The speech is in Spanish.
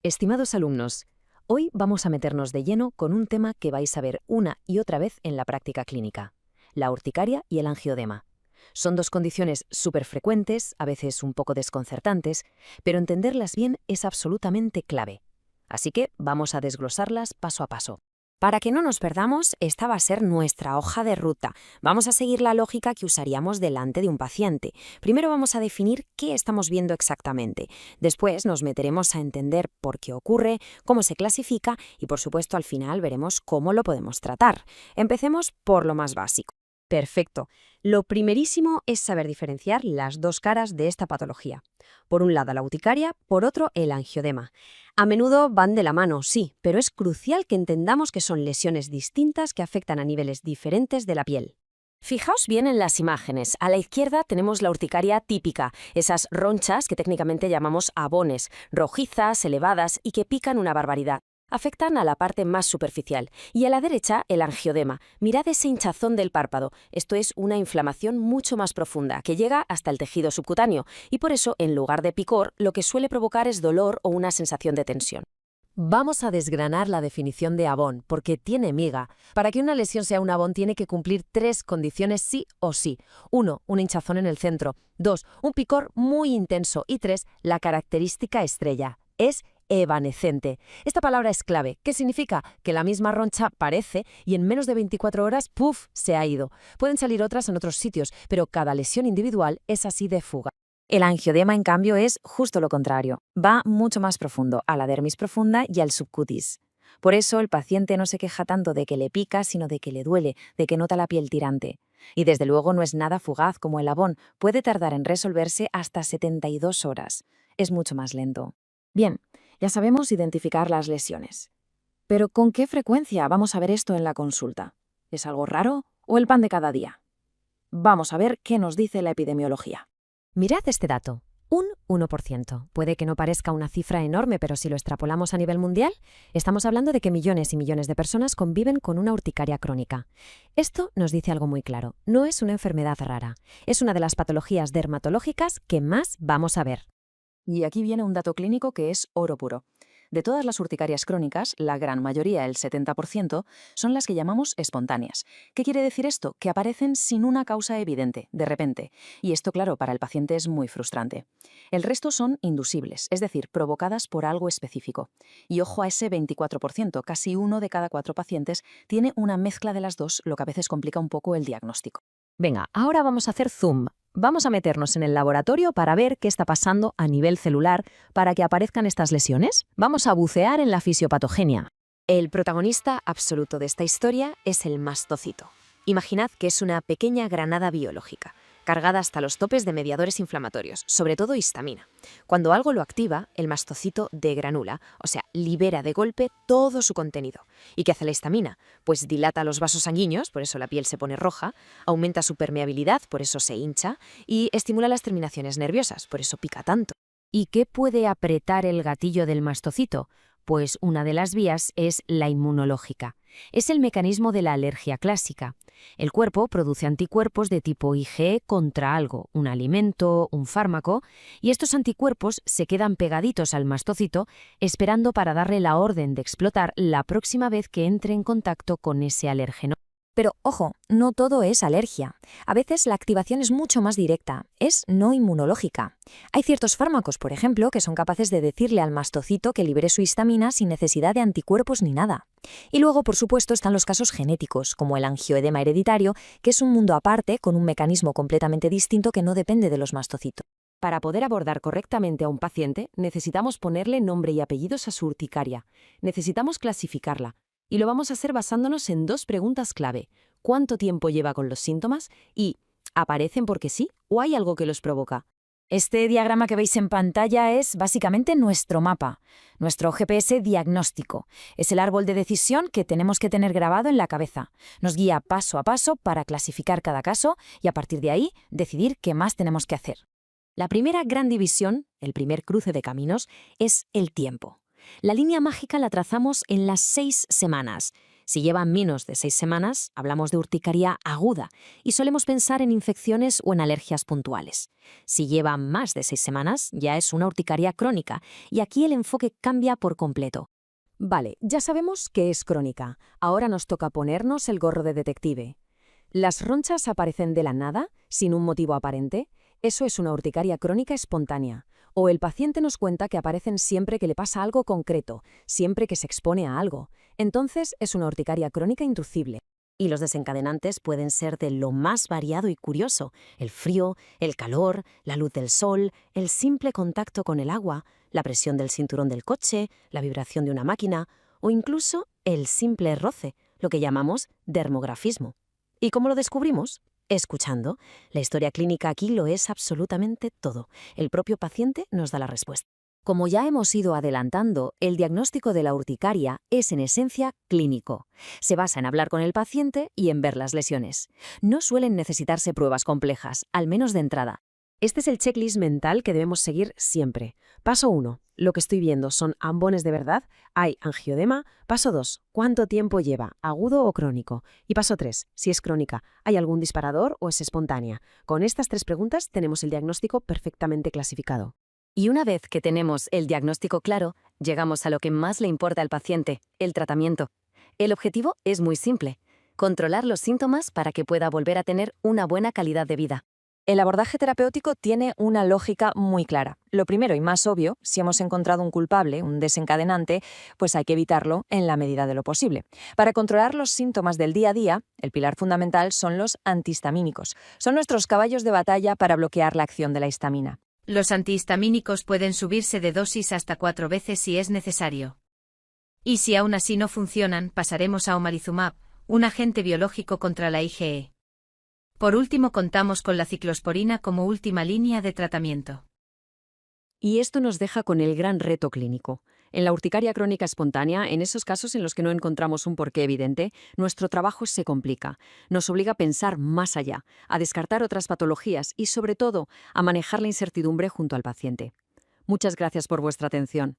Estimados alumnos, hoy vamos a meternos de lleno con un tema que vais a ver una y otra vez en la práctica clínica: la urticaria y el angiodema. Son dos condiciones súper frecuentes, a veces un poco desconcertantes, pero entenderlas bien es absolutamente clave. Así que vamos a desglosarlas paso a paso. Para que no nos perdamos, esta va a ser nuestra hoja de ruta. Vamos a seguir la lógica que usaríamos delante de un paciente. Primero vamos a definir qué estamos viendo exactamente. Después nos meteremos a entender por qué ocurre, cómo se clasifica y, por supuesto, al final veremos cómo lo podemos tratar. Empecemos por lo más básico. Perfecto. Lo primerísimo es saber diferenciar las dos caras de esta patología. Por un lado la urticaria, por otro el angiodema. A menudo van de la mano, sí, pero es crucial que entendamos que son lesiones distintas que afectan a niveles diferentes de la piel. Fijaos bien en las imágenes. A la izquierda tenemos la urticaria típica, esas ronchas que técnicamente llamamos abones, rojizas, elevadas y que pican una barbaridad. Afectan a la parte más superficial. Y a la derecha, el angiodema. Mirad ese hinchazón del párpado. Esto es una inflamación mucho más profunda, que llega hasta el tejido subcutáneo, y por eso, en lugar de picor, lo que suele provocar es dolor o una sensación de tensión. Vamos a desgranar la definición de abón, porque tiene miga. Para que una lesión sea un abón tiene que cumplir tres condiciones sí o sí. 1, un hinchazón en el centro. 2, un picor muy intenso. Y 3, la característica estrella. Es evanescente. Esta palabra es clave. ¿Qué significa? Que la misma roncha parece y en menos de 24 horas, ¡puf!, se ha ido. Pueden salir otras en otros sitios, pero cada lesión individual es así de fuga. El angiodema, en cambio, es justo lo contrario. Va mucho más profundo, a la dermis profunda y al subcutis. Por eso el paciente no se queja tanto de que le pica, sino de que le duele, de que nota la piel tirante. Y desde luego no es nada fugaz como el abón. Puede tardar en resolverse hasta 72 horas. Es mucho más lento. Bien, ya sabemos identificar las lesiones. Pero ¿con qué frecuencia vamos a ver esto en la consulta? ¿Es algo raro o el pan de cada día? Vamos a ver qué nos dice la epidemiología. Mirad este dato, un 1%. Puede que no parezca una cifra enorme, pero si lo extrapolamos a nivel mundial, estamos hablando de que millones y millones de personas conviven con una urticaria crónica. Esto nos dice algo muy claro: no es una enfermedad rara, es una de las patologías dermatológicas que más vamos a ver. Y aquí viene un dato clínico que es oro puro. De todas las urticarias crónicas, la gran mayoría, el 70%, son las que llamamos espontáneas. ¿Qué quiere decir esto? Que aparecen sin una causa evidente, de repente. Y esto, claro, para el paciente es muy frustrante. El resto son inducibles, es decir, provocadas por algo específico. Y ojo a ese 24%, casi 1 de cada 4 pacientes tiene una mezcla de las dos, lo que a veces complica un poco el diagnóstico. Venga, ahora vamos a hacer zoom. Vamos a meternos en el laboratorio para ver qué está pasando a nivel celular para que aparezcan estas lesiones. Vamos a bucear en la fisiopatogenia. El protagonista absoluto de esta historia es el mastocito. Imaginad que es una pequeña granada biológica, cargada hasta los topes de mediadores inflamatorios, sobre todo histamina. Cuando algo lo activa, el mastocito degranula, o sea, libera de golpe todo su contenido. ¿Y qué hace la histamina? Pues dilata los vasos sanguíneos, por eso la piel se pone roja, aumenta su permeabilidad, por eso se hincha, y estimula las terminaciones nerviosas, por eso pica tanto. ¿Y qué puede apretar el gatillo del mastocito? Pues una de las vías es la inmunológica. Es el mecanismo de la alergia clásica. El cuerpo produce anticuerpos de tipo IgE contra algo, un alimento, un fármaco, y estos anticuerpos se quedan pegaditos al mastocito esperando para darle la orden de explotar la próxima vez que entre en contacto con ese alérgeno. Pero, ojo, no todo es alergia. A veces la activación es mucho más directa, es no inmunológica. Hay ciertos fármacos, por ejemplo, que son capaces de decirle al mastocito que libere su histamina sin necesidad de anticuerpos ni nada. Y luego, por supuesto, están los casos genéticos, como el angioedema hereditario, que es un mundo aparte con un mecanismo completamente distinto que no depende de los mastocitos. Para poder abordar correctamente a un paciente, necesitamos ponerle nombre y apellidos a su urticaria. Necesitamos clasificarla. Y lo vamos a hacer basándonos en dos preguntas clave: ¿cuánto tiempo lleva con los síntomas? Y ¿aparecen porque sí o hay algo que los provoca? Este diagrama que veis en pantalla es básicamente nuestro mapa, nuestro GPS diagnóstico. Es el árbol de decisión que tenemos que tener grabado en la cabeza. Nos guía paso a paso para clasificar cada caso y a partir de ahí decidir qué más tenemos que hacer. La primera gran división, el primer cruce de caminos, es el tiempo. La línea mágica la trazamos en las 6 semanas. Si lleva menos de 6 semanas, hablamos de urticaria aguda y solemos pensar en infecciones o en alergias puntuales. Si lleva más de 6 semanas, ya es una urticaria crónica y aquí el enfoque cambia por completo. Vale, ya sabemos que es crónica. Ahora nos toca ponernos el gorro de detective. ¿Las ronchas aparecen de la nada, sin un motivo aparente? Eso es una urticaria crónica espontánea. O el paciente nos cuenta que aparecen siempre que le pasa algo concreto, siempre que se expone a algo. Entonces es una urticaria crónica inducible. Y los desencadenantes pueden ser de lo más variado y curioso: el frío, el calor, la luz del sol, el simple contacto con el agua, la presión del cinturón del coche, la vibración de una máquina o incluso el simple roce, lo que llamamos dermografismo. ¿Y cómo lo descubrimos? Escuchando. La historia clínica aquí lo es absolutamente todo. El propio paciente nos da la respuesta. Como ya hemos ido adelantando, el diagnóstico de la urticaria es en esencia clínico. Se basa en hablar con el paciente y en ver las lesiones. No suelen necesitarse pruebas complejas, al menos de entrada. Este es el checklist mental que debemos seguir siempre. Paso 1. Lo que estoy viendo son ambones de verdad, hay angiodema. Paso 2. ¿Cuánto tiempo lleva? ¿Agudo o crónico? Y paso 3. Si es crónica, ¿hay algún disparador o es espontánea? Con estas 3 preguntas tenemos el diagnóstico perfectamente clasificado. Y una vez que tenemos el diagnóstico claro, llegamos a lo que más le importa al paciente: el tratamiento. El objetivo es muy simple: controlar los síntomas para que pueda volver a tener una buena calidad de vida. El abordaje terapéutico tiene una lógica muy clara. Lo primero y más obvio, si hemos encontrado un culpable, un desencadenante, pues hay que evitarlo en la medida de lo posible. Para controlar los síntomas del día a día, el pilar fundamental son los antihistamínicos. Son nuestros caballos de batalla para bloquear la acción de la histamina. Los antihistamínicos pueden subirse de dosis hasta 4 veces si es necesario. Y si aún así no funcionan, pasaremos a omalizumab, un agente biológico contra la IgE. Por último, contamos con la ciclosporina como última línea de tratamiento. Y esto nos deja con el gran reto clínico. En la urticaria crónica espontánea, en esos casos en los que no encontramos un porqué evidente, nuestro trabajo se complica. Nos obliga a pensar más allá, a descartar otras patologías y, sobre todo, a manejar la incertidumbre junto al paciente. Muchas gracias por vuestra atención.